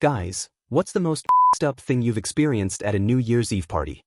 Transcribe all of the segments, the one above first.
Guys, what's the most f***ed up thing you've experienced at a New Year's Eve party?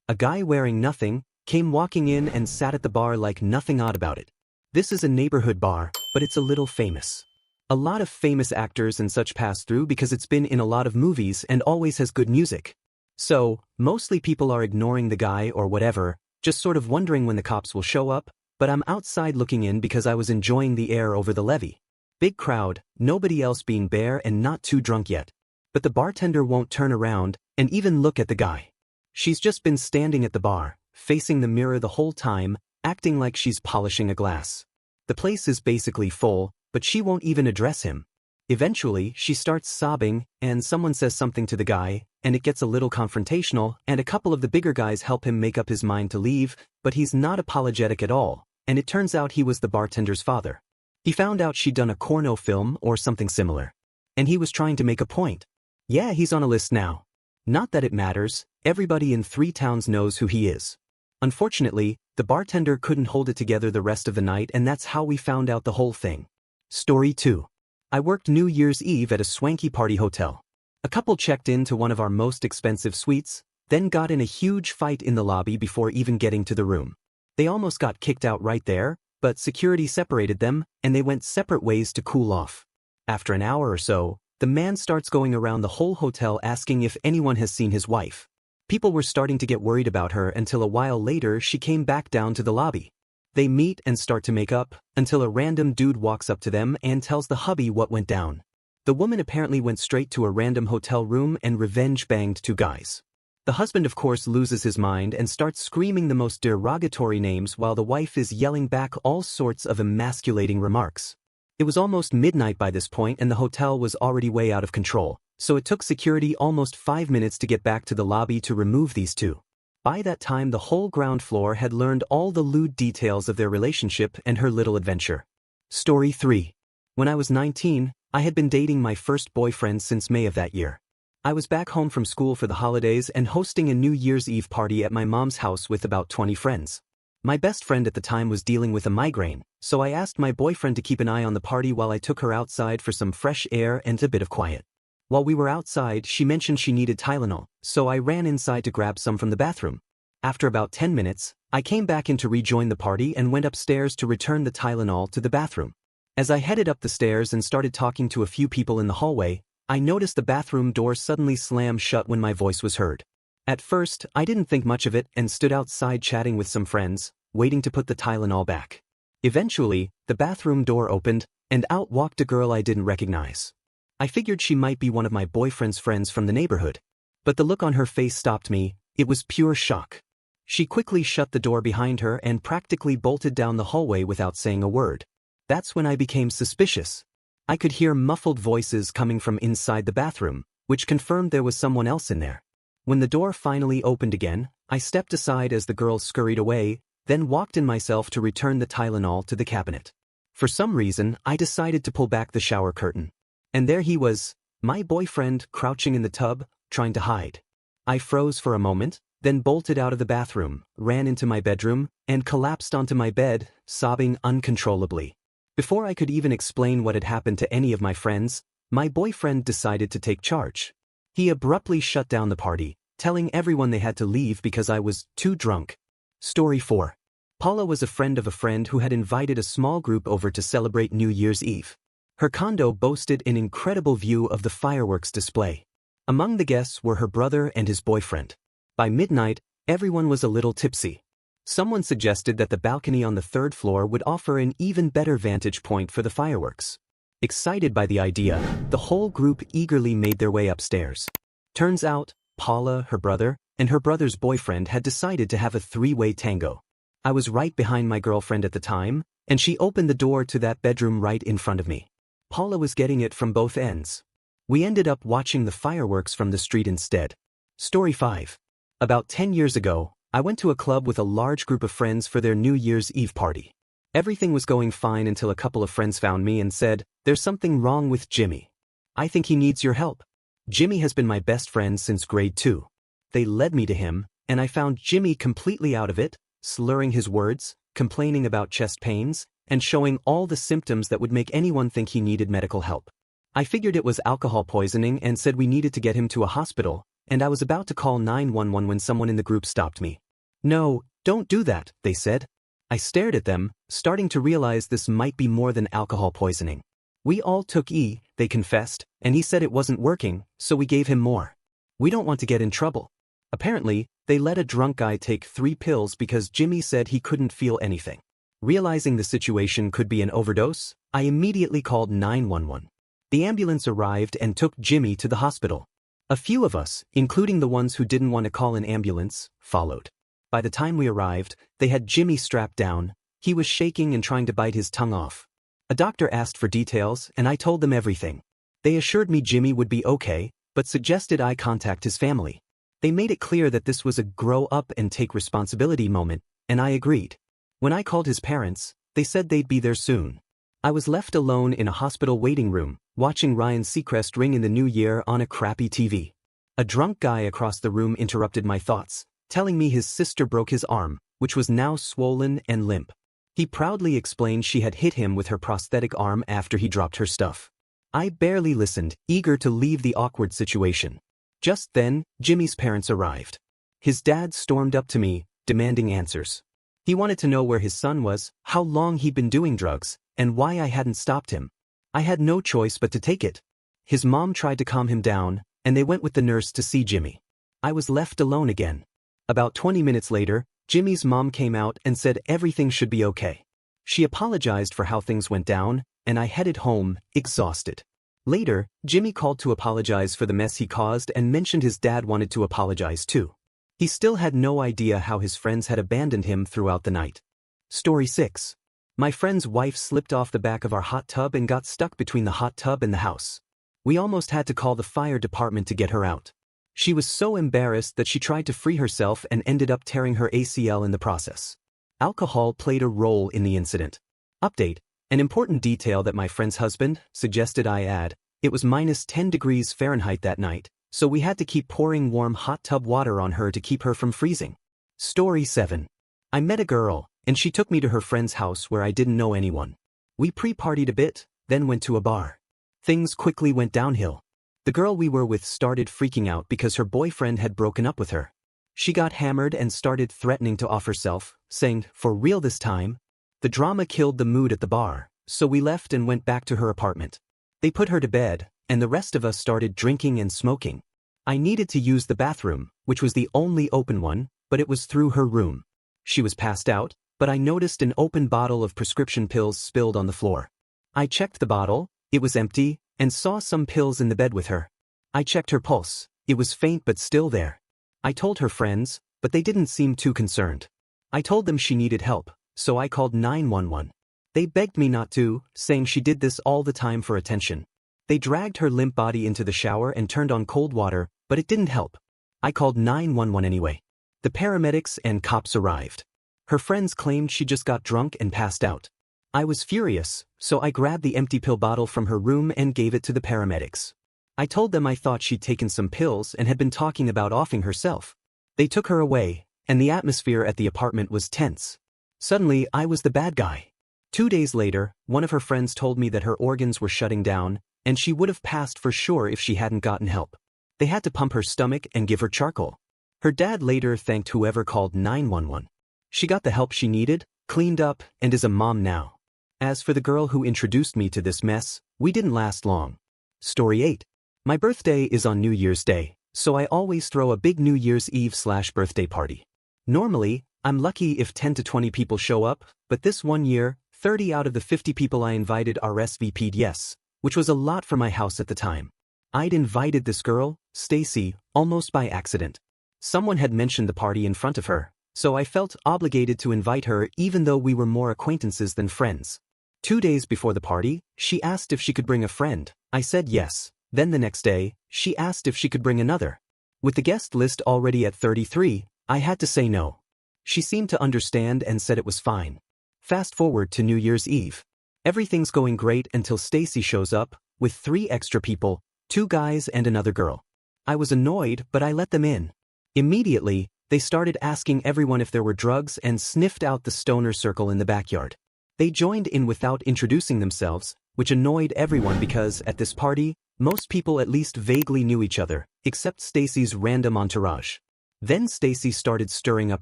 A guy wearing nothing came walking in and sat at the bar like nothing odd about it. This is a neighborhood bar, but it's a little famous. A lot of famous actors and such pass through because it's been in a lot of movies and always has good music. So, mostly people are ignoring the guy or whatever, just sort of wondering when the cops will show up, but I'm outside looking in because I was enjoying the air over the levee. Big crowd, nobody else being bare and not too drunk yet. But the bartender won't turn around and even look at the guy. She's just been standing at the bar, facing the mirror the whole time, acting like she's polishing a glass. The place is basically full, but she won't even address him. Eventually, she starts sobbing, and someone says something to the guy, and it gets a little confrontational, and a couple of the bigger guys help him make up his mind to leave, but he's not apologetic at all, and it turns out he was the bartender's father. He found out she'd done a porno film or something similar. And he was trying to make a point. Yeah, he's on a list now. Not that it matters, everybody in 3 towns knows who he is. Unfortunately, the bartender couldn't hold it together the rest of the night, and that's how we found out the whole thing. Story 2. I worked New Year's Eve at a swanky party hotel. A couple checked in to one of our most expensive suites, then got in a huge fight in the lobby before even getting to the room. They almost got kicked out right there, but security separated them, and they went separate ways to cool off. After an hour or so, the man starts going around the whole hotel asking if anyone has seen his wife. People were starting to get worried about her until a while later she came back down to the lobby. They meet and start to make up, until a random dude walks up to them and tells the hubby what went down. The woman apparently went straight to a random hotel room and revenge banged 2 guys. The husband of course loses his mind and starts screaming the most derogatory names while the wife is yelling back all sorts of emasculating remarks. It was almost midnight by this point and the hotel was already way out of control, so it took security almost 5 minutes to get back to the lobby to remove these 2. By that time the whole ground floor had learned all the lewd details of their relationship and her little adventure. Story 3. When I was 19, I had been dating my first boyfriend since May of that year. I was back home from school for the holidays and hosting a New Year's Eve party at my mom's house with about 20 friends. My best friend at the time was dealing with a migraine, so I asked my boyfriend to keep an eye on the party while I took her outside for some fresh air and a bit of quiet. While we were outside, she mentioned she needed Tylenol, so I ran inside to grab some from the bathroom. After about 10 minutes, I came back in to rejoin the party and went upstairs to return the Tylenol to the bathroom. As I headed up the stairs and started talking to a few people in the hallway, I noticed the bathroom door suddenly slam shut when my voice was heard. At first, I didn't think much of it and stood outside chatting with some friends, waiting to put the Tylenol back. Eventually, the bathroom door opened, and out walked a girl I didn't recognize. I figured she might be one of my boyfriend's friends from the neighborhood. But the look on her face stopped me, it was pure shock. She quickly shut the door behind her and practically bolted down the hallway without saying a word. That's when I became suspicious. I could hear muffled voices coming from inside the bathroom, which confirmed there was someone else in there. When the door finally opened again, I stepped aside as the girl scurried away, then walked in myself to return the Tylenol to the cabinet. For some reason, I decided to pull back the shower curtain. And there he was, my boyfriend, crouching in the tub, trying to hide. I froze for a moment, then bolted out of the bathroom, ran into my bedroom, and collapsed onto my bed, sobbing uncontrollably. Before I could even explain what had happened to any of my friends, my boyfriend decided to take charge. He abruptly shut down the party, telling everyone they had to leave because I was too drunk. Story 4. Paula was a friend of a friend who had invited a small group over to celebrate New Year's Eve. Her condo boasted an incredible view of the fireworks display. Among the guests were her brother and his boyfriend. By midnight, everyone was a little tipsy. Someone suggested that the balcony on the 3rd floor would offer an even better vantage point for the fireworks. Excited by the idea, the whole group eagerly made their way upstairs. Turns out, Paula, her brother, and her brother's boyfriend had decided to have a 3-way tango. I was right behind my girlfriend at the time, and she opened the door to that bedroom right in front of me. Paula was getting it from both ends. We ended up watching the fireworks from the street instead. Story 5. About 10 years ago, I went to a club with a large group of friends for their New Year's Eve party. Everything was going fine until a couple of friends found me and said, "There's something wrong with Jimmy. I think he needs your help." Jimmy has been my best friend since grade 2. They led me to him, and I found Jimmy completely out of it, slurring his words, complaining about chest pains, and showing all the symptoms that would make anyone think he needed medical help. I figured it was alcohol poisoning and said we needed to get him to a hospital, and I was about to call 911 when someone in the group stopped me. "No, don't do that," they said. I stared at them, starting to realize this might be more than alcohol poisoning. "We all took E," they confessed, "and he said it wasn't working, so we gave him more. We don't want to get in trouble." Apparently, they let a drunk guy take 3 pills because Jimmy said he couldn't feel anything. Realizing the situation could be an overdose, I immediately called 911. The ambulance arrived and took Jimmy to the hospital. A few of us, including the ones who didn't want to call an ambulance, followed. By the time we arrived, they had Jimmy strapped down. He was shaking and trying to bite his tongue off. A doctor asked for details, and I told them everything. They assured me Jimmy would be okay, but suggested I contact his family. They made it clear that this was a grow up and take responsibility moment, and I agreed. When I called his parents, they said they'd be there soon. I was left alone in a hospital waiting room, watching Ryan Seacrest ring in the new year on a crappy TV. A drunk guy across the room interrupted my thoughts, telling me his sister broke his arm, which was now swollen and limp. He proudly explained she had hit him with her prosthetic arm after he dropped her stuff. I barely listened, eager to leave the awkward situation. Just then, Jimmy's parents arrived. His dad stormed up to me, demanding answers. He wanted to know where his son was, how long he'd been doing drugs, and why I hadn't stopped him. I had no choice but to take it. His mom tried to calm him down, and they went with the nurse to see Jimmy. I was left alone again. About 20 minutes later, Jimmy's mom came out and said everything should be okay. She apologized for how things went down, and I headed home, exhausted. Later, Jimmy called to apologize for the mess he caused and mentioned his dad wanted to apologize too. He still had no idea how his friends had abandoned him throughout the night. Story 6. My friend's wife slipped off the back of our hot tub and got stuck between the hot tub and the house. We almost had to call the fire department to get her out. She was so embarrassed that she tried to free herself and ended up tearing her ACL in the process. Alcohol played a role in the incident. Update: an important detail that my friend's husband suggested I add: it was -10 degrees Fahrenheit that night, so we had to keep pouring warm hot tub water on her to keep her from freezing. Story 7. I met a girl, and she took me to her friend's house where I didn't know anyone. We pre-partied a bit, then went to a bar. Things quickly went downhill. The girl we were with started freaking out because her boyfriend had broken up with her. She got hammered and started threatening to off herself, saying, "For real this time?" The drama killed the mood at the bar, so we left and went back to her apartment. They put her to bed, and the rest of us started drinking and smoking. I needed to use the bathroom, which was the only open one, but it was through her room. She was passed out, but I noticed an open bottle of prescription pills spilled on the floor. I checked the bottle, it was empty, and saw some pills in the bed with her. I checked her pulse, it was faint but still there. I told her friends, but they didn't seem too concerned. I told them she needed help, so I called 911. They begged me not to, saying she did this all the time for attention. They dragged her limp body into the shower and turned on cold water, but it didn't help. I called 911 anyway. The paramedics and cops arrived. Her friends claimed she just got drunk and passed out. I was furious, so I grabbed the empty pill bottle from her room and gave it to the paramedics. I told them I thought she'd taken some pills and had been talking about offing herself. They took her away, and the atmosphere at the apartment was tense. Suddenly, I was the bad guy. 2 days later, one of her friends told me that her organs were shutting down, and she would have passed for sure if she hadn't gotten help. They had to pump her stomach and give her charcoal. Her dad later thanked whoever called 911. She got the help she needed, cleaned up, and is a mom now. As for the girl who introduced me to this mess, we didn't last long. Story 8. My birthday is on New Year's Day, so I always throw a big New Year's Eve/birthday party. Normally, I'm lucky if 10 to 20 people show up, but this one year, 30 out of the 50 people I invited RSVP'd yes, which was a lot for my house at the time. I'd invited this girl, Stacy, almost by accident. Someone had mentioned the party in front of her, so I felt obligated to invite her even though we were more acquaintances than friends. 2 days before the party, she asked if she could bring a friend. I said yes. Then the next day, she asked if she could bring another. With the guest list already at 33, I had to say no. She seemed to understand and said it was fine. Fast forward to New Year's Eve. Everything's going great until Stacy shows up, with 3 extra people, 2 guys and another girl. I was annoyed, but I let them in. Immediately, they started asking everyone if there were drugs and sniffed out the stoner circle in the backyard. They joined in without introducing themselves, which annoyed everyone because, at this party, most people at least vaguely knew each other, except Stacy's random entourage. Then Stacy started stirring up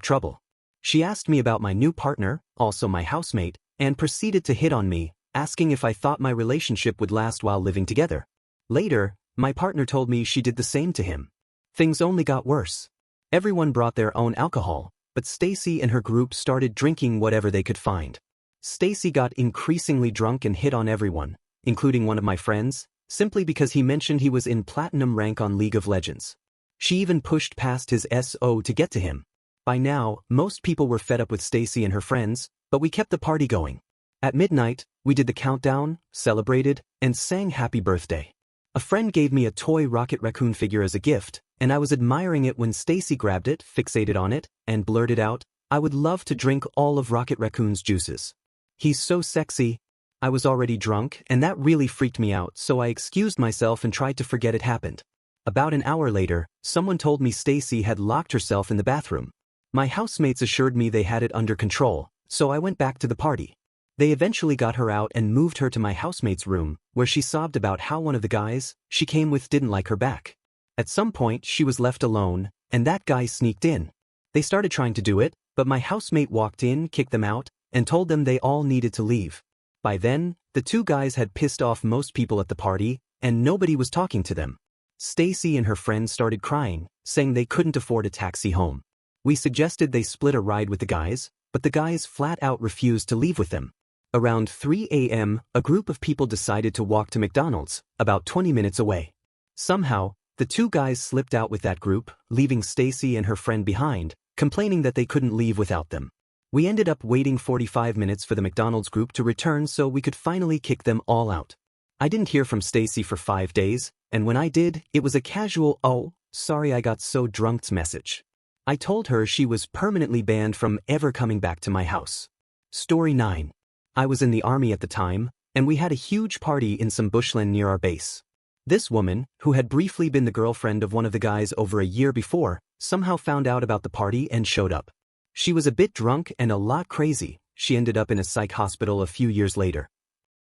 trouble. She asked me about my new partner, also my housemate, and proceeded to hit on me, asking if I thought my relationship would last while living together. Later, my partner told me she did the same to him. Things only got worse. Everyone brought their own alcohol, but Stacy and her group started drinking whatever they could find. Stacy got increasingly drunk and hit on everyone, including one of my friends, simply because he mentioned he was in platinum rank on League of Legends. She even pushed past his SO to get to him. By now, most people were fed up with Stacy and her friends, but we kept the party going. At midnight, we did the countdown, celebrated, and sang happy birthday. A friend gave me a toy Rocket Raccoon figure as a gift, and I was admiring it when Stacy grabbed it, fixated on it, and blurted out, "I would love to drink all of Rocket Raccoon's juices. He's so sexy." I was already drunk, and that really freaked me out, so I excused myself and tried to forget it happened. About an hour later, someone told me Stacy had locked herself in the bathroom. My housemates assured me they had it under control, so I went back to the party. They eventually got her out and moved her to my housemate's room, where she sobbed about how one of the guys she came with didn't like her back. At some point, she was left alone, and that guy sneaked in. They started trying to do it, but my housemate walked in, kicked them out, and told them they all needed to leave. By then, the two guys had pissed off most people at the party, and nobody was talking to them. Stacy and her friends started crying, saying they couldn't afford a taxi home. We suggested they split a ride with the guys, but the guys flat out refused to leave with them. Around 3 a.m., a group of people decided to walk to McDonald's, about 20 minutes away. Somehow, the two guys slipped out with that group, leaving Stacy and her friend behind, complaining that they couldn't leave without them. We ended up waiting 45 minutes for the McDonald's group to return so we could finally kick them all out. I didn't hear from Stacy for 5 days, and when I did, it was a casual "oh, sorry I got so drunk's" message. I told her she was permanently banned from ever coming back to my house. Story 9. I was in the army at the time, and we had a huge party in some bushland near our base. This woman, who had briefly been the girlfriend of one of the guys over a year before, somehow found out about the party and showed up. She was a bit drunk and a lot crazy. She ended up in a psych hospital a few years later.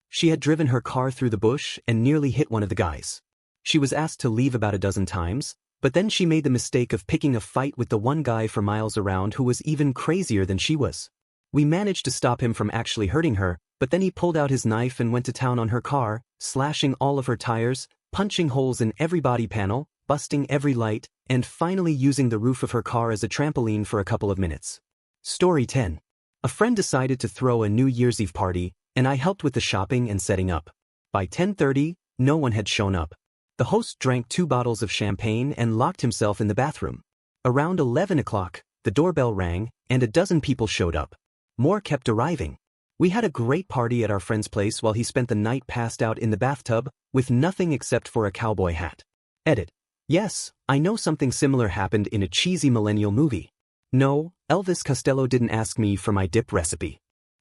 She had driven her car through the bush and nearly hit one of the guys. She was asked to leave about a dozen times, but then she made the mistake of picking a fight with the one guy for miles around who was even crazier than she was. We managed to stop him from actually hurting her, but then he pulled out his knife and went to town on her car, slashing all of her tires, punching holes in every body panel, busting every light, and finally using the roof of her car as a trampoline for a couple of minutes. Story 10. A friend decided to throw a New Year's Eve party, and I helped with the shopping and setting up. By 10:30, no one had shown up. The host drank 2 bottles of champagne and locked himself in the bathroom. Around 11 o'clock, the doorbell rang, and a dozen people showed up. More kept arriving. We had a great party at our friend's place while he spent the night passed out in the bathtub, with nothing except for a cowboy hat. Edit. Yes, I know something similar happened in a cheesy millennial movie. No, Elvis Costello didn't ask me for my dip recipe.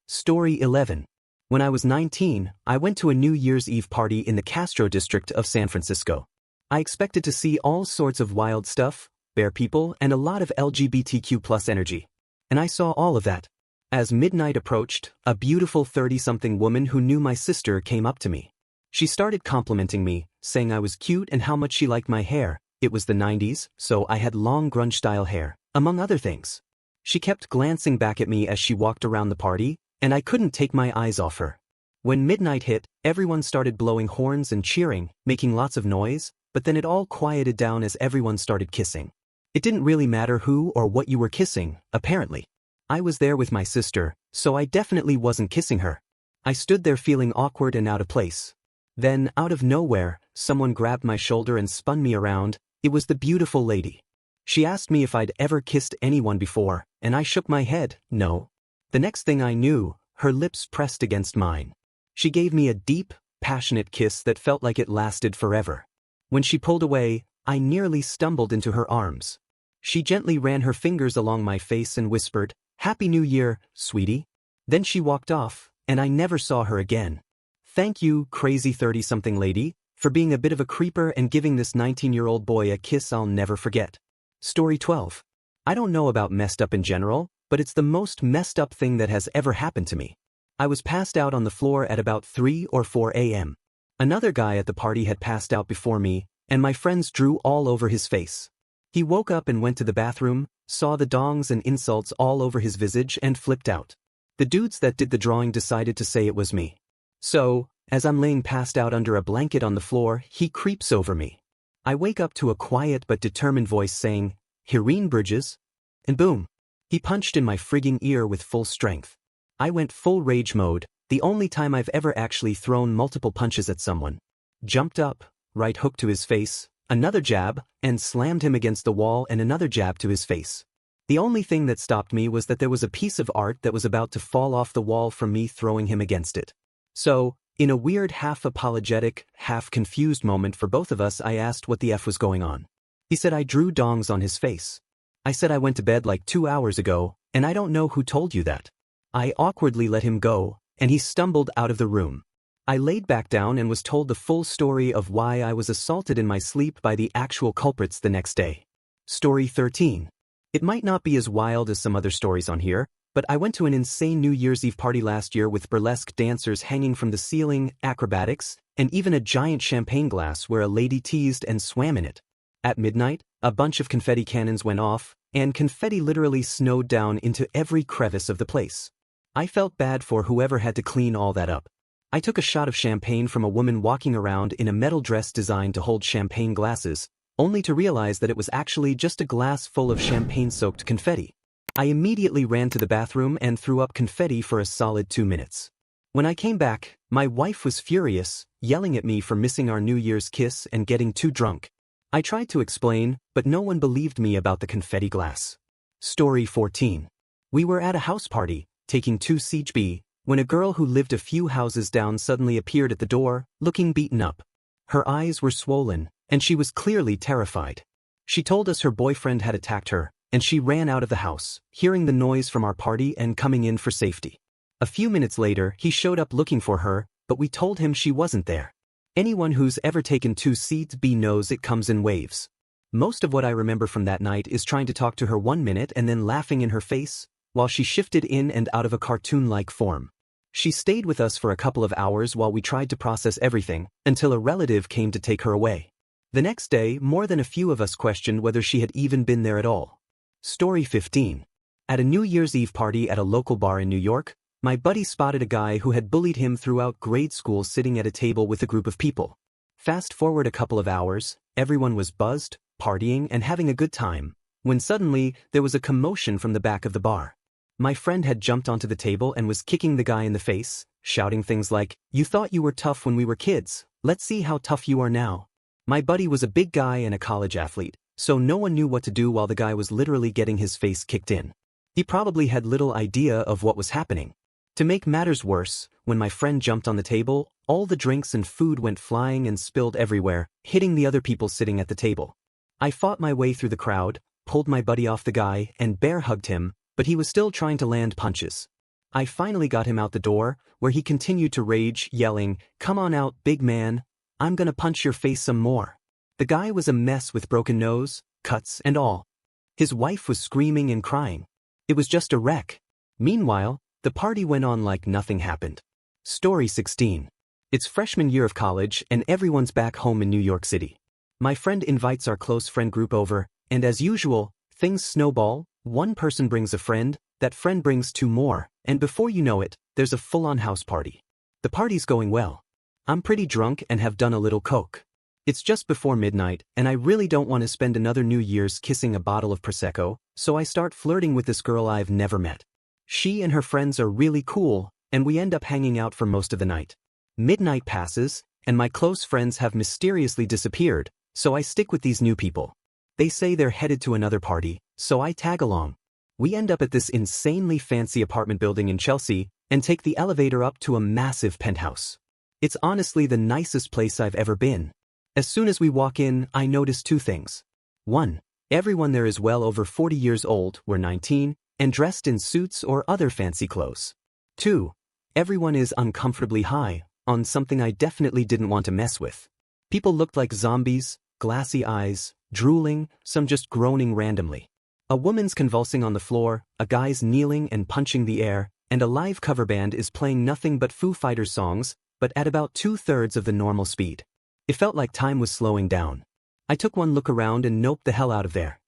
Story 11. When I was 19, I went to a New Year's Eve party in the Castro district of San Francisco. I expected to see all sorts of wild stuff, bear people, and a lot of LGBTQ+ energy. And I saw all of that. As midnight approached, a beautiful 30-something woman who knew my sister came up to me. She started complimenting me, saying I was cute and how much she liked my hair. It was the 90s, so I had long grunge-style hair, among other things. She kept glancing back at me as she walked around the party, and I couldn't take my eyes off her. When midnight hit, everyone started blowing horns and cheering, making lots of noise, but then it all quieted down as everyone started kissing. It didn't really matter who or what you were kissing, apparently. I was there with my sister, so I definitely wasn't kissing her. I stood there feeling awkward and out of place. Then, out of nowhere, someone grabbed my shoulder and spun me around. It was the beautiful lady. She asked me if I'd ever kissed anyone before, and I shook my head, no. The next thing I knew, her lips pressed against mine. She gave me a deep, passionate kiss that felt like it lasted forever. When she pulled away, I nearly stumbled into her arms. She gently ran her fingers along my face and whispered, "Happy New Year, sweetie." Then she walked off, and I never saw her again. Thank you, crazy 30-something lady, for being a bit of a creeper and giving this 19-year-old boy a kiss I'll never forget. Story 12. I don't know about messed up in general, but it's the most messed up thing that has ever happened to me. I was passed out on the floor at about 3 or 4 a.m. Another guy at the party had passed out before me, and my friends drew all over his face. He woke up and went to the bathroom, saw the dongs and insults all over his visage and flipped out. The dudes that did the drawing decided to say it was me. So, as I'm laying passed out under a blanket on the floor, he creeps over me. I wake up to a quiet but determined voice saying, "Irene Bridges?" And boom. He punched in my frigging ear with full strength. I went full rage mode, the only time I've ever actually thrown multiple punches at someone. Jumped up, right hook to his face, another jab, and slammed him against the wall and another jab to his face. The only thing that stopped me was that there was a piece of art that was about to fall off the wall from me throwing him against it. So, in a weird half-apologetic, half-confused moment for both of us, I asked what the F was going on. He said I drew dongs on his face. I said I went to bed like 2 hours ago, and I don't know who told you that. I awkwardly let him go, and he stumbled out of the room. I laid back down and was told the full story of why I was assaulted in my sleep by the actual culprits the next day. Story 13. It might not be as wild as some other stories on here, but I went to an insane New Year's Eve party last year with burlesque dancers hanging from the ceiling, acrobatics, and even a giant champagne glass where a lady teased and swam in it. At midnight, a bunch of confetti cannons went off, and confetti literally snowed down into every crevice of the place. I felt bad for whoever had to clean all that up. I took a shot of champagne from a woman walking around in a metal dress designed to hold champagne glasses, only to realize that it was actually just a glass full of champagne-soaked confetti. I immediately ran to the bathroom and threw up confetti for a solid 2 minutes. When I came back, my wife was furious, yelling at me for missing our New Year's kiss and getting too drunk. I tried to explain, but no one believed me about the confetti glass. Story 14. We were at a house party, taking 2 siege B, when a girl who lived a few houses down suddenly appeared at the door, looking beaten up. Her eyes were swollen, and she was clearly terrified. She told us her boyfriend had attacked her, and she ran out of the house, hearing the noise from our party and coming in for safety. A few minutes later, he showed up looking for her, but we told him she wasn't there. Anyone who's ever taken 2 siege B knows it comes in waves. Most of what I remember from that night is trying to talk to her 1 minute and then laughing in her face, while she shifted in and out of a cartoon-like form. She stayed with us for a couple of hours while we tried to process everything, until a relative came to take her away. The next day, more than a few of us questioned whether she had even been there at all. Story 15. At a New Year's Eve party at a local bar in New York, my buddy spotted a guy who had bullied him throughout grade school sitting at a table with a group of people. Fast forward a couple of hours, everyone was buzzed, partying, and having a good time, when suddenly there was a commotion from the back of the bar. My friend had jumped onto the table and was kicking the guy in the face, shouting things like, "You thought you were tough when we were kids, let's see how tough you are now." My buddy was a big guy and a college athlete, so no one knew what to do while the guy was literally getting his face kicked in. He probably had little idea of what was happening. To make matters worse, when my friend jumped on the table, all the drinks and food went flying and spilled everywhere, hitting the other people sitting at the table. I fought my way through the crowd, pulled my buddy off the guy, and bear hugged him, but he was still trying to land punches. I finally got him out the door, where he continued to rage, yelling, "Come on out, big man. I'm gonna punch your face some more." The guy was a mess with broken nose, cuts, and all. His wife was screaming and crying. It was just a wreck. Meanwhile, the party went on like nothing happened. Story 16. It's freshman year of college and everyone's back home in New York City. My friend invites our close friend group over, and as usual, things snowball. One person brings a friend, that friend brings 2 more, and before you know it, there's a full-on house party. The party's going well. I'm pretty drunk and have done a little coke. It's just before midnight, and I really don't want to spend another New Year's kissing a bottle of Prosecco, so I start flirting with this girl I've never met. She and her friends are really cool, and we end up hanging out for most of the night. Midnight passes, and my close friends have mysteriously disappeared, so I stick with these new people. They say they're headed to another party, so I tag along. We end up at this insanely fancy apartment building in Chelsea and take the elevator up to a massive penthouse. It's honestly the nicest place I've ever been. As soon as we walk in, I notice 2 things. 1. Everyone there is well over 40 years old, we're 19, and dressed in suits or other fancy clothes. 2. Everyone is uncomfortably high, on something I definitely didn't want to mess with. People looked like zombies, glassy eyes, drooling, some just groaning randomly. A woman's convulsing on the floor, a guy's kneeling and punching the air, and a live cover band is playing nothing but Foo Fighters songs, but at about 2/3 of the normal speed. It felt like time was slowing down. I took one look around and noped the hell out of there.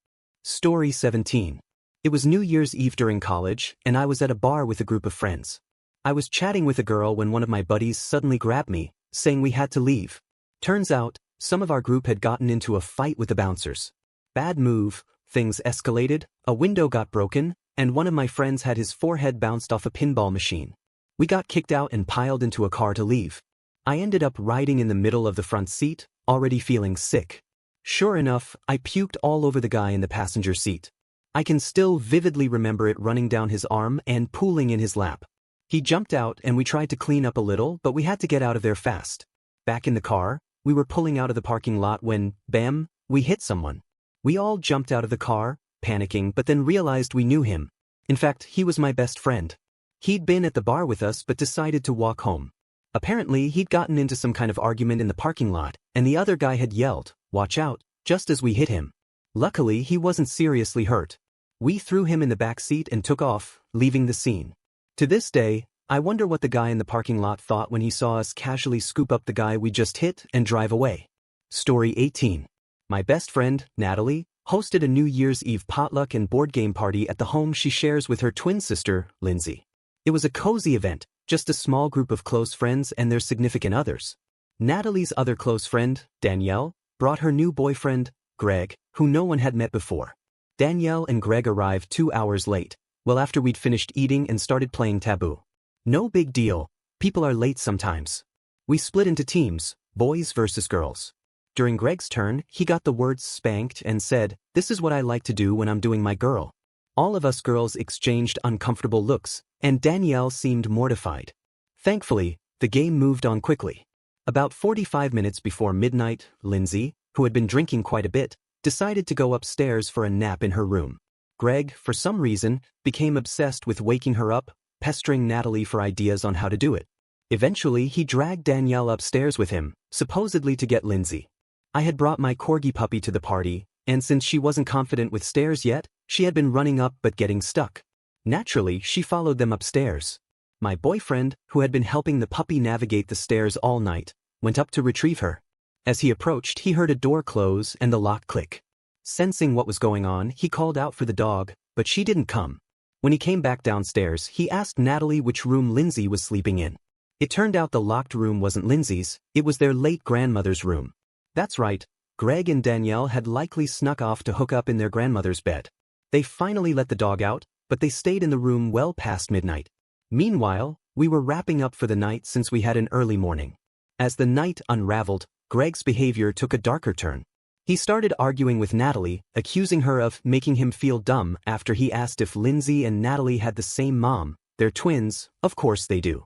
Story 17. It was New Year's Eve during college, and I was at a bar with a group of friends. I was chatting with a girl when one of my buddies suddenly grabbed me, saying we had to leave. Turns out, some of our group had gotten into a fight with the bouncers. Bad move, things escalated, a window got broken, and one of my friends had his forehead bounced off a pinball machine. We got kicked out and piled into a car to leave. I ended up riding in the middle of the front seat, already feeling sick. Sure enough, I puked all over the guy in the passenger seat. I can still vividly remember it running down his arm and pooling in his lap. He jumped out and we tried to clean up a little, but we had to get out of there fast. Back in the car, we were pulling out of the parking lot when, bam, we hit someone. We all jumped out of the car, panicking, but then realized we knew him. In fact, he was my best friend. He'd been at the bar with us but decided to walk home. Apparently, he'd gotten into some kind of argument in the parking lot, and the other guy had yelled, "Watch out," just as we hit him. Luckily, he wasn't seriously hurt. We threw him in the back seat and took off, leaving the scene. To this day, I wonder what the guy in the parking lot thought when he saw us casually scoop up the guy we just hit and drive away. Story 18. My best friend, Natalie, hosted a New Year's Eve potluck and board game party at the home she shares with her twin sister, Lindsay. It was a cozy event, just a small group of close friends and their significant others. Natalie's other close friend, Danielle, brought her new boyfriend, Greg, who no one had met before. Danielle and Greg arrived 2 hours late, well after we'd finished eating and started playing Taboo. No big deal, people are late sometimes. We split into teams, boys versus girls. During Greg's turn, he got the words spanked and said, "This is what I like to do when I'm doing my girl." All of us girls exchanged uncomfortable looks, and Danielle seemed mortified. Thankfully, the game moved on quickly. About 45 minutes before midnight, Lindsay, who had been drinking quite a bit, decided to go upstairs for a nap in her room. Greg, for some reason, became obsessed with waking her up, pestering Natalie for ideas on how to do it. Eventually, he dragged Danielle upstairs with him, supposedly to get Lindsay. I had brought my corgi puppy to the party, and since she wasn't confident with stairs yet, she had been running up but getting stuck. Naturally, she followed them upstairs. My boyfriend, who had been helping the puppy navigate the stairs all night, went up to retrieve her. As he approached, he heard a door close and the lock click. Sensing what was going on, he called out for the dog, but she didn't come. When he came back downstairs, he asked Natalie which room Lindsay was sleeping in. It turned out the locked room wasn't Lindsay's, it was their late grandmother's room. That's right, Greg and Danielle had likely snuck off to hook up in their grandmother's bed. They finally let the dog out, but they stayed in the room well past midnight. Meanwhile, we were wrapping up for the night since we had an early morning. As the night unraveled, Greg's behavior took a darker turn. He started arguing with Natalie, accusing her of making him feel dumb after he asked if Lindsay and Natalie had the same mom. They're twins, of course they do.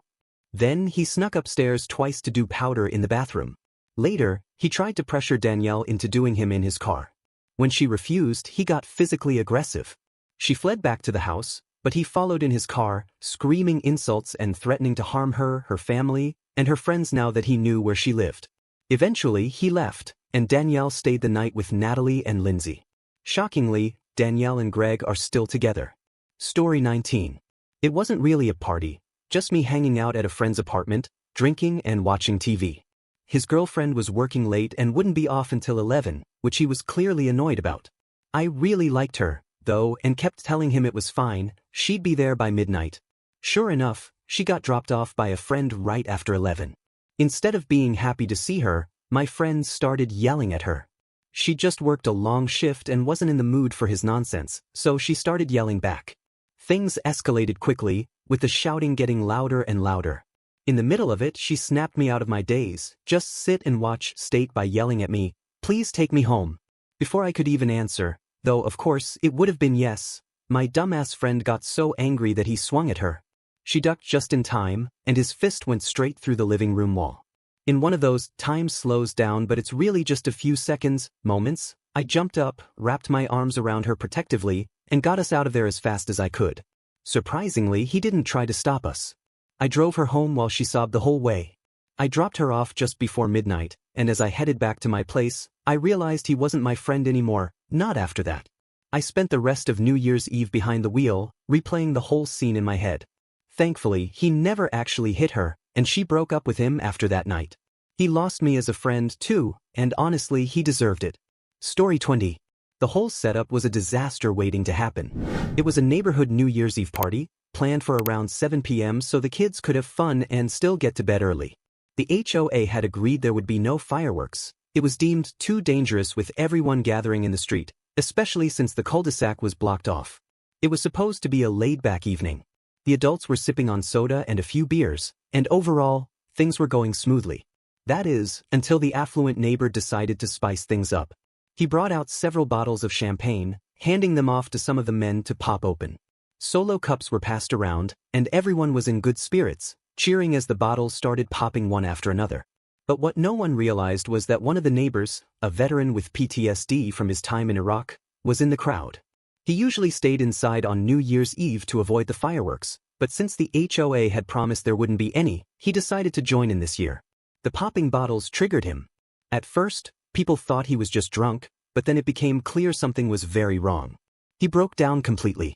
Then he snuck upstairs twice to do powder in the bathroom. Later, he tried to pressure Danielle into doing him in his car. When she refused, he got physically aggressive. She fled back to the house, but he followed in his car, screaming insults and threatening to harm her, her family, and her friends now that he knew where she lived. Eventually, he left, and Danielle stayed the night with Natalie and Lindsay. Shockingly, Danielle and Greg are still together. Story 19. It wasn't really a party, just me hanging out at a friend's apartment, drinking and watching TV. His girlfriend was working late and wouldn't be off until 11, which he was clearly annoyed about. I really liked her, though, and kept telling him it was fine, she'd be there by midnight. Sure enough, she got dropped off by a friend right after 11. Instead of being happy to see her, my friend started yelling at her. She just worked a long shift and wasn't in the mood for his nonsense, so she started yelling back. Things escalated quickly, with the shouting getting louder and louder. In the middle of it, she snapped me out of my daze, "Just sit and watch," state by yelling at me, "Please take me home." Before I could even answer, though of course it would have been yes, my dumbass friend got so angry that he swung at her. She ducked just in time, and his fist went straight through the living room wall. In one of those time slows down but it's really just a few seconds moments, I jumped up, wrapped my arms around her protectively, and got us out of there as fast as I could. Surprisingly, he didn't try to stop us. I drove her home while she sobbed the whole way. I dropped her off just before midnight, and as I headed back to my place, I realized he wasn't my friend anymore, not after that. I spent the rest of New Year's Eve behind the wheel, replaying the whole scene in my head. Thankfully, he never actually hit her, and she broke up with him after that night. He lost me as a friend too, and honestly he deserved it. Story 20. The whole setup was a disaster waiting to happen. It was a neighborhood New Year's Eve party, planned for around 7 p.m. so the kids could have fun and still get to bed early. The HOA had agreed there would be no fireworks. It was deemed too dangerous with everyone gathering in the street, especially since the cul-de-sac was blocked off. It was supposed to be a laid-back evening. The adults were sipping on soda and a few beers, and overall, things were going smoothly. That is, until the affluent neighbor decided to spice things up. He brought out several bottles of champagne, handing them off to some of the men to pop open. Solo cups were passed around, and everyone was in good spirits, cheering as the bottles started popping one after another. But what no one realized was that one of the neighbors, a veteran with PTSD from his time in Iraq, was in the crowd. He usually stayed inside on New Year's Eve to avoid the fireworks, but since the HOA had promised there wouldn't be any, he decided to join in this year. The popping bottles triggered him. At first, people thought he was just drunk, but then it became clear something was very wrong. He broke down completely.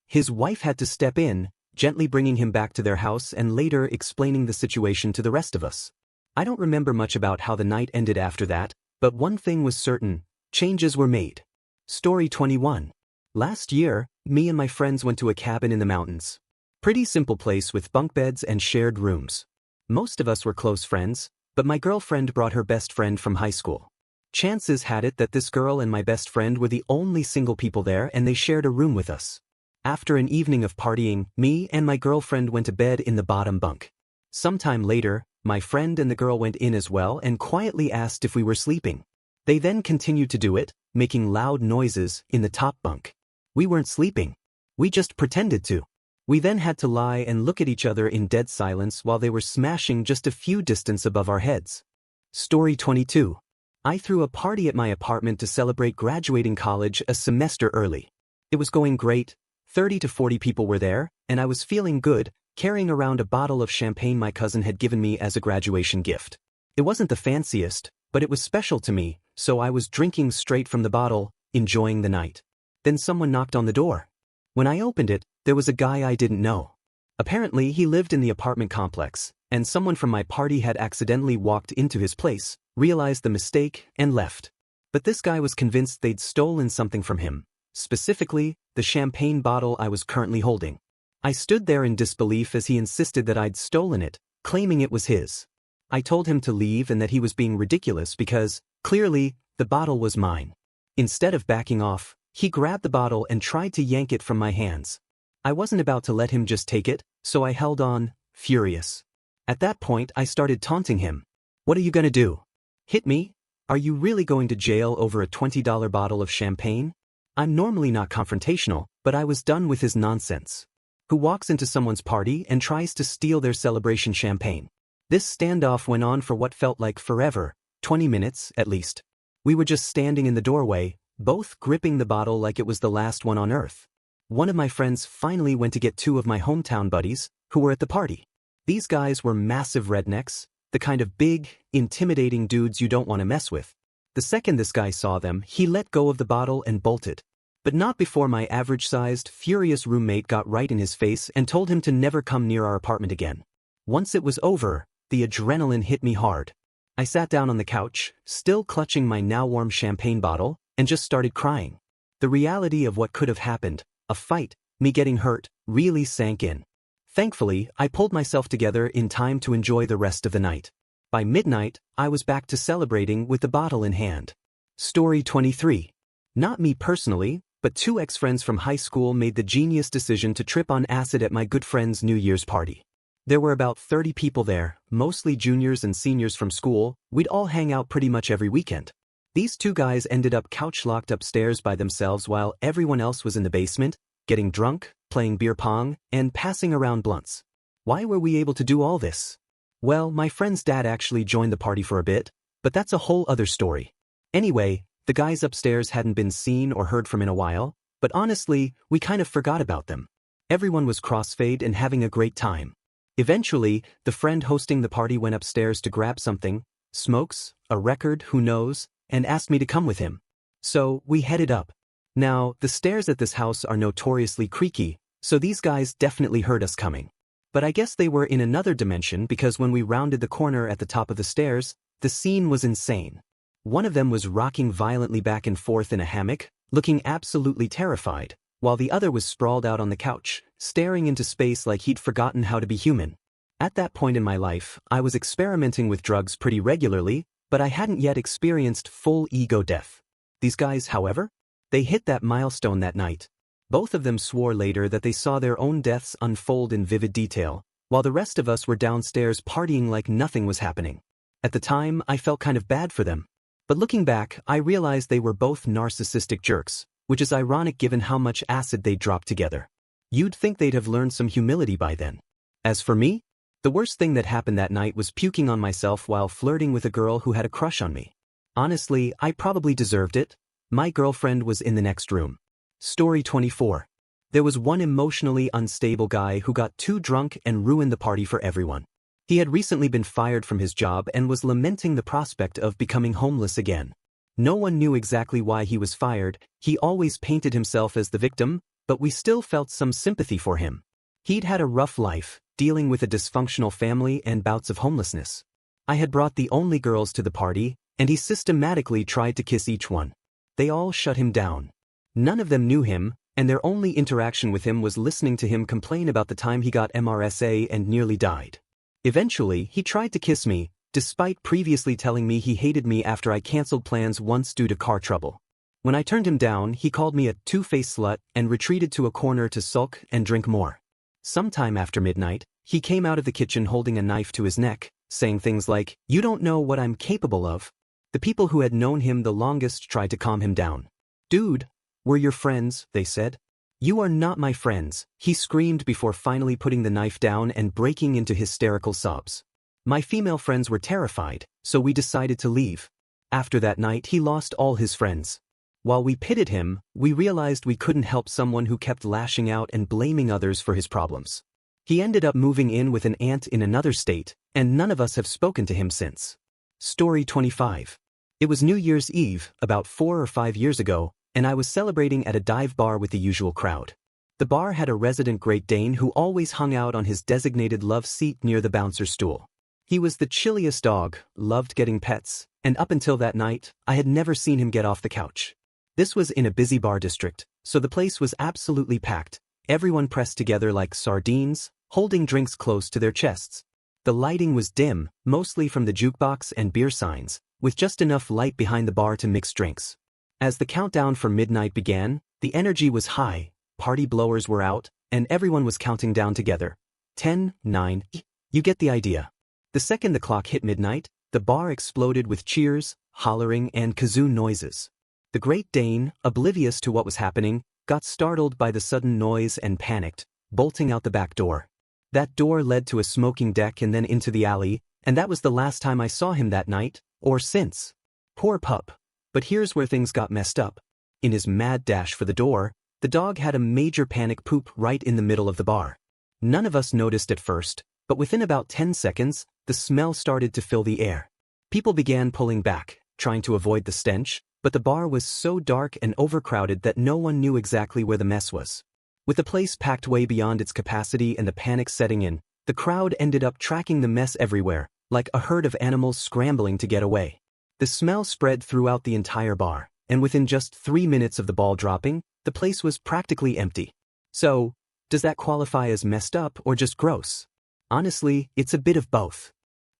His wife had to step in, gently bringing him back to their house and later explaining the situation to the rest of us. I don't remember much about how the night ended after that, but one thing was certain: changes were made. Story 21. Last year, me and my friends went to a cabin in the mountains. Pretty simple place with bunk beds and shared rooms. Most of us were close friends, but my girlfriend brought her best friend from high school. Chances had it that this girl and my best friend were the only single people there and they shared a room with us. After an evening of partying, me and my girlfriend went to bed in the bottom bunk. Sometime later, my friend and the girl went in as well and quietly asked if we were sleeping. They then continued to do it, making loud noises in the top bunk. We weren't sleeping. We just pretended to. We then had to lie and look at each other in dead silence while they were smashing just a few distance above our heads. Story 22. I threw a party at my apartment to celebrate graduating college a semester early. It was going great. 30 to 40 people were there, and I was feeling good, carrying around a bottle of champagne my cousin had given me as a graduation gift. It wasn't the fanciest, but it was special to me, so I was drinking straight from the bottle, enjoying the night. Then someone knocked on the door. When I opened it, there was a guy I didn't know. Apparently, he lived in the apartment complex, and someone from my party had accidentally walked into his place, realized the mistake, and left. But this guy was convinced they'd stolen something from him. Specifically, the champagne bottle I was currently holding. I stood there in disbelief as he insisted that I'd stolen it, claiming it was his. I told him to leave and that he was being ridiculous because, clearly, the bottle was mine. Instead of backing off, he grabbed the bottle and tried to yank it from my hands. I wasn't about to let him just take it, so I held on, furious. At that point, I started taunting him. "What are you gonna do? Hit me? Are you really going to jail over a $20 bottle of champagne?" I'm normally not confrontational, but I was done with his nonsense. Who walks into someone's party and tries to steal their celebration champagne? This standoff went on for what felt like forever, 20 minutes at least. We were just standing in the doorway, both gripping the bottle like it was the last one on earth. One of my friends finally went to get two of my hometown buddies, who were at the party. These guys were massive rednecks, the kind of big, intimidating dudes you don't want to mess with. The second this guy saw them, he let go of the bottle and bolted. But not before my average-sized, furious roommate got right in his face and told him to never come near our apartment again. Once it was over, the adrenaline hit me hard. I sat down on the couch, still clutching my now-warm champagne bottle, and just started crying. The reality of what could have happened, a fight, me getting hurt, really sank in. Thankfully, I pulled myself together in time to enjoy the rest of the night. By midnight, I was back to celebrating with the bottle in hand. Story 23. Not me personally, but two ex-friends from high school made the genius decision to trip on acid at my good friend's New Year's party. There were about 30 people there, mostly juniors and seniors from school. We'd all hang out pretty much every weekend. These two guys ended up couch-locked upstairs by themselves while everyone else was in the basement, getting drunk, playing beer pong, and passing around blunts. Why were we able to do all this? Well, my friend's dad actually joined the party for a bit, but that's a whole other story. Anyway, the guys upstairs hadn't been seen or heard from in a while, but honestly, we kind of forgot about them. Everyone was crossfade and having a great time. Eventually, the friend hosting the party went upstairs to grab something, smokes, a record, who knows, and asked me to come with him. So, we headed up. Now, the stairs at this house are notoriously creaky, so these guys definitely heard us coming. But I guess they were in another dimension because when we rounded the corner at the top of the stairs, the scene was insane. One of them was rocking violently back and forth in a hammock, looking absolutely terrified, while the other was sprawled out on the couch, staring into space like he'd forgotten how to be human. At that point in my life, I was experimenting with drugs pretty regularly, but I hadn't yet experienced full ego death. These guys, however, they hit that milestone that night. Both of them swore later that they saw their own deaths unfold in vivid detail, while the rest of us were downstairs partying like nothing was happening. At the time, I felt kind of bad for them. But looking back, I realized they were both narcissistic jerks, which is ironic given how much acid they dropped together. You'd think they'd have learned some humility by then. As for me, the worst thing that happened that night was puking on myself while flirting with a girl who had a crush on me. Honestly, I probably deserved it. My girlfriend was in the next room. Story 24. There was one emotionally unstable guy who got too drunk and ruined the party for everyone. He had recently been fired from his job and was lamenting the prospect of becoming homeless again. No one knew exactly why he was fired. He always painted himself as the victim, but we still felt some sympathy for him. He'd had a rough life, dealing with a dysfunctional family and bouts of homelessness. I had brought the only girls to the party, and he systematically tried to kiss each one. They all shut him down. None of them knew him, and their only interaction with him was listening to him complain about the time he got MRSA and nearly died. Eventually, he tried to kiss me, despite previously telling me he hated me after I canceled plans once due to car trouble. When I turned him down, he called me a two-faced slut and retreated to a corner to sulk and drink more. Sometime after midnight, he came out of the kitchen holding a knife to his neck, saying things like, "You don't know what I'm capable of." The people who had known him the longest tried to calm him down. "Dude, we're your friends," they said. "You are not my friends," he screamed before finally putting the knife down and breaking into hysterical sobs. My female friends were terrified, so we decided to leave. After that night, he lost all his friends. While we pitied him, we realized we couldn't help someone who kept lashing out and blaming others for his problems. He ended up moving in with an aunt in another state, and none of us have spoken to him since. Story 25. It was New Year's Eve, about 4 or 5 years ago, and I was celebrating at a dive bar with the usual crowd. The bar had a resident Great Dane who always hung out on his designated love seat near the bouncer's stool. He was the chilliest dog, loved getting pets, and up until that night, I had never seen him get off the couch. This was in a busy bar district, so the place was absolutely packed, everyone pressed together like sardines, holding drinks close to their chests. The lighting was dim, mostly from the jukebox and beer signs, with just enough light behind the bar to mix drinks. As the countdown for midnight began, the energy was high, party blowers were out, and everyone was counting down together. 10, 9, you get the idea. The second the clock hit midnight, the bar exploded with cheers, hollering, and kazoo noises. The Great Dane, oblivious to what was happening, got startled by the sudden noise and panicked, bolting out the back door. That door led to a smoking deck and then into the alley, and that was the last time I saw him that night, or since. Poor pup. But here's where things got messed up. In his mad dash for the door, the dog had a major panic poop right in the middle of the bar. None of us noticed at first, but within about 10 seconds, the smell started to fill the air. People began pulling back, trying to avoid the stench, but the bar was so dark and overcrowded that no one knew exactly where the mess was. With the place packed way beyond its capacity and the panic setting in, the crowd ended up tracking the mess everywhere, like a herd of animals scrambling to get away. The smell spread throughout the entire bar, and within just 3 minutes of the ball dropping, the place was practically empty. So, does that qualify as messed up or just gross? Honestly, it's a bit of both.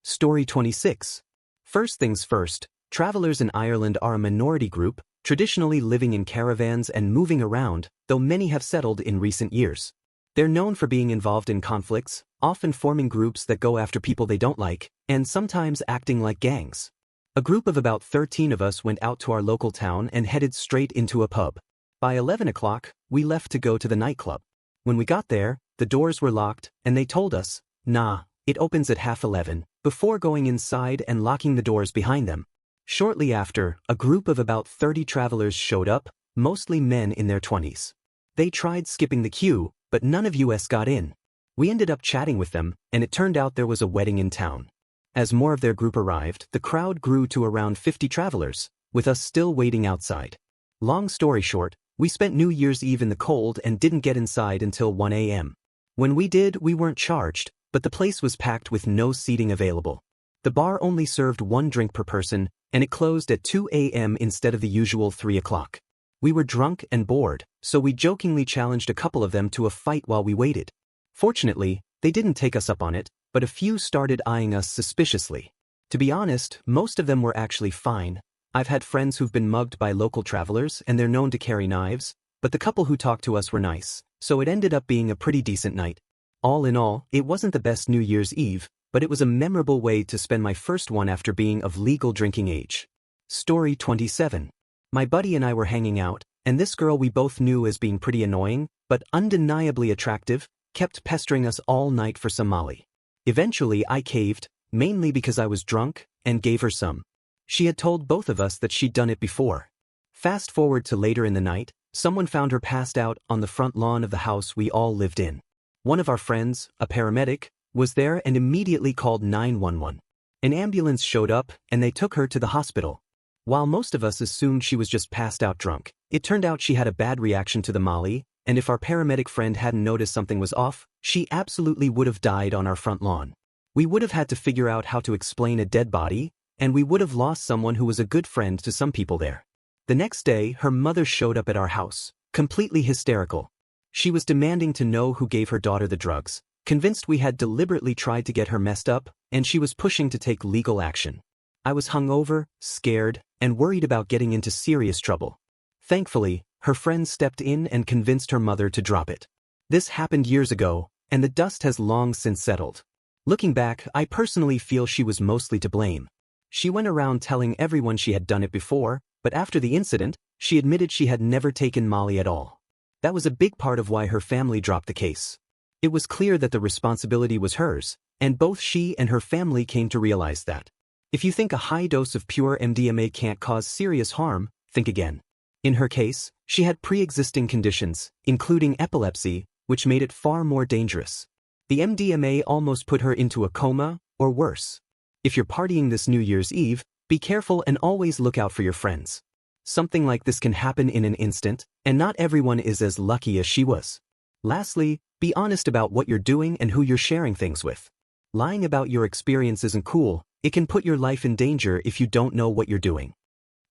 Story 26. First things first, travelers in Ireland are a minority group, traditionally living in caravans and moving around, though many have settled in recent years. They're known for being involved in conflicts, often forming groups that go after people they don't like, and sometimes acting like gangs. A group of about 13 of us went out to our local town and headed straight into a pub. By 11 o'clock, we left to go to the nightclub. When we got there, the doors were locked, and they told us, "Nah, it opens at 11:30, before going inside and locking the doors behind them. Shortly after, a group of about 30 travelers showed up, mostly men in their 20s. They tried skipping the queue, but none of us got in. We ended up chatting with them, and it turned out there was a wedding in town. As more of their group arrived, the crowd grew to around 50 travelers, with us still waiting outside. Long story short, we spent New Year's Eve in the cold and didn't get inside until 1 a.m. When we did, we weren't charged, but the place was packed with no seating available. The bar only served 1 drink per person, and it closed at 2 a.m. instead of the usual 3 o'clock. We were drunk and bored, so we jokingly challenged a couple of them to a fight while we waited. Fortunately, they didn't take us up on it, but a few started eyeing us suspiciously. To be honest, most of them were actually fine. I've had friends who've been mugged by local travelers and they're known to carry knives, but the couple who talked to us were nice, so it ended up being a pretty decent night. All in all, it wasn't the best New Year's Eve, but it was a memorable way to spend my first one after being of legal drinking age. Story 27. My buddy and I were hanging out, and this girl we both knew as being pretty annoying, but undeniably attractive, kept pestering us all night for some Molly. Eventually I caved, mainly because I was drunk, and gave her some. She had told both of us that she'd done it before. Fast forward to later in the night, someone found her passed out on the front lawn of the house we all lived in. One of our friends, a paramedic, was there and immediately called 911. An ambulance showed up and they took her to the hospital. While most of us assumed she was just passed out drunk, it turned out she had a bad reaction to the Molly, and if our paramedic friend hadn't noticed something was off, she absolutely would have died on our front lawn. We would have had to figure out how to explain a dead body, and we would have lost someone who was a good friend to some people there. The next day, her mother showed up at our house, completely hysterical. She was demanding to know who gave her daughter the drugs, convinced we had deliberately tried to get her messed up, and she was pushing to take legal action. I was hungover, scared, and worried about getting into serious trouble. Thankfully, her friends stepped in and convinced her mother to drop it. This happened years ago, and the dust has long since settled. Looking back, I personally feel she was mostly to blame. She went around telling everyone she had done it before, but after the incident, she admitted she had never taken Molly at all. That was a big part of why her family dropped the case. It was clear that the responsibility was hers, and both she and her family came to realize that. If you think a high dose of pure MDMA can't cause serious harm, think again. In her case, she had pre-existing conditions, including epilepsy, which made it far more dangerous. The MDMA almost put her into a coma, or worse. If you're partying this New Year's Eve, be careful and always look out for your friends. Something like this can happen in an instant, and not everyone is as lucky as she was. Lastly, be honest about what you're doing and who you're sharing things with. Lying about your experience isn't cool. It can put your life in danger if you don't know what you're doing.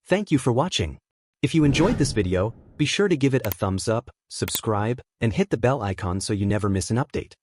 Thank you for watching. If you enjoyed this video, be sure to give it a thumbs up, subscribe, and hit the bell icon so you never miss an update.